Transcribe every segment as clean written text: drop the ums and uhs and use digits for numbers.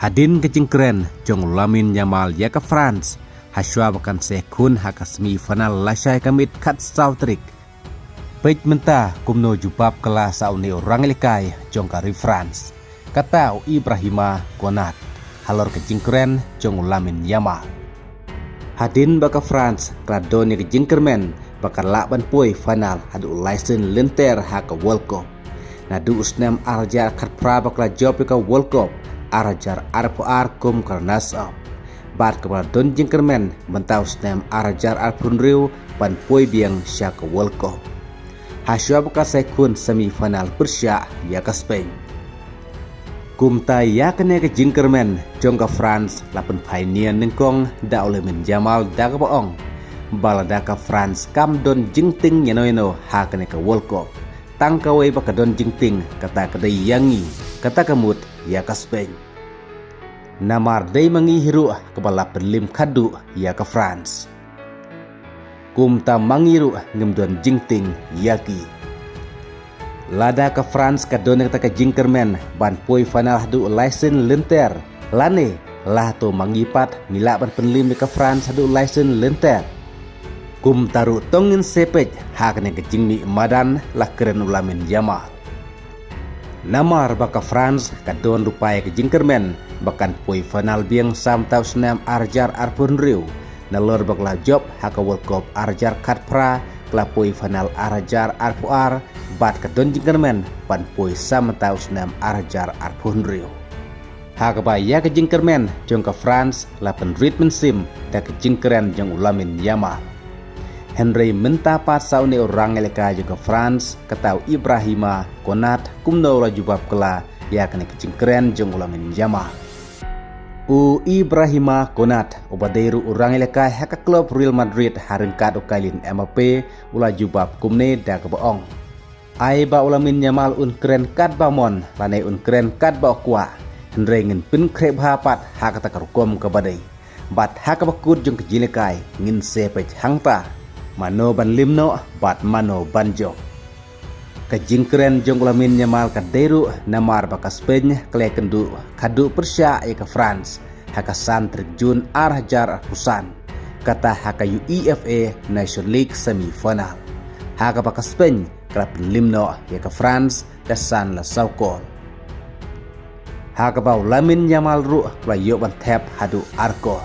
Hadin kejingkren jong Lamine Yamal ya ke France. Haswa bakan sekun haka semifinal lasai kamit kat Sautrik. Pej mentah kumno jubab kelas sauni orang likai jong kari France. Kata Ibrahima Konat. Halor kejingkren jong Lamine Yamal. Hadin baka France kladon ya kejingkermen bakal lakban pui final hadu license lenter haka World Cup. Nadu usnem arjar kat pra bakal job ka World Cup. Arajar arpuar kum karnas op. Bat kepala don jingkermen mentau snem arajar arpunriu pan pui biang syak World Cup. Hasya buka sekun semifinal Persia ya ke Spain. Kum ta ya kene ke jingkermen jong ke France lapen painian nengkong da oleh menjamal da ke boong. Balada ke France kam don jingting yano ha kene ke World Cup. Tang kawai baka don jingting kata kedai yangi kata kemut ya ke Spain. Namar day mangi hiru kepala penlim kadu ya ke France. Kum ta mangiru ngemdon jingting yaki. Lada ke France kadon kata ke jingkermen ban pui final hadu license lenter. Lane lah to mangipat nila ban penlim ke France hadu license lenter. Kum taru tongin sepej hakne ke jingmi madan lah keren Lamine Yamal. Namar baka France kadon rupaya ke jingkermen bakan pui final biang sam tau senam arjar arpunriu nalor bakla job haka World Cup arjar katpra kla pui final arjar arpuar bat kadon jingkermen pan pui sam tau senam arjar arpunriu haka baya ke jingkermen jong ke France lapen ritmen sim da ke jingkeren jong Lamine Yamal. Henry mentapat sauni orang eleka juga France ketau Ibrahima Konat kumno la jubab kela ya kene kejingkeren jong Lamine Yamal. Ibrahima Konat ubadeiru orang eleka haka klub Real Madrid haringkat ukailin MAP ula jubab kumne da keboong. Ai ba Lamine Yamal un keren kat bamon lanai un keren kat ba kwa. Henry ngin pin kreb hapat haka takarukom ke badai. Bat haka bakut jong kejilekai ngin sepej hangta. Mano ban limno bat mano banjo. Kejingkeren jong Lamine Yamal kaderu namar baka Spain klekendu kadu Persia ke France haka santrik jun arhajar pusan kata haka UEFA Nation League semifinal haka baka Spain klub limno ke France dasan la saukol haka bau Lamine Yamal ru layo ban tap hadu arkol.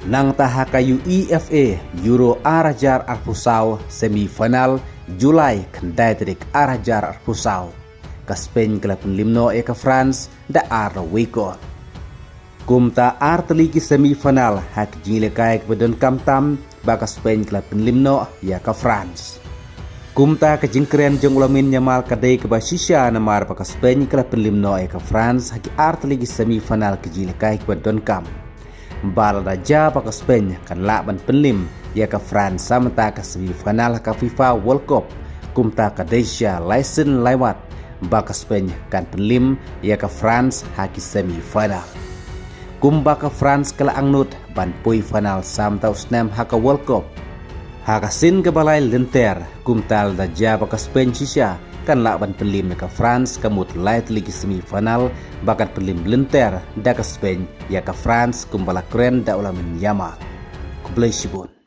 Nang tahaka UEFA Euro arajar arpusau semifinal Julai kendai terik arajar arpusau ke Spain kelab limno ke France da ar wiko. Kumta ar teligi semifinal hak jinglekai kebedon kamtam baka Spain kelab limno ya ke France. Kumta kejingkeren jong Lamine Yamal kadai ke basisya namar baka Spain kelab limno ke France hak ar teligi semifinal kejinglekai kebedon kam. Bal raja baka Spain kan lakban penlim ya ke France samanta ke semifinal ke FIFA World Cup kumta ke Desya license lewat baka Spain kan penlim ya ke France haki semifinal kum baka France kala angnut ban pui final samta usnam haka World Cup haka sin ke balai lenter kumtal raja baka Spain sisya kan lakban penlim ke France kamut light ligi semifinal bakat penlim lenter da ke Spain ya ke France kumbala keren da Lamine Yamal kublai shibun.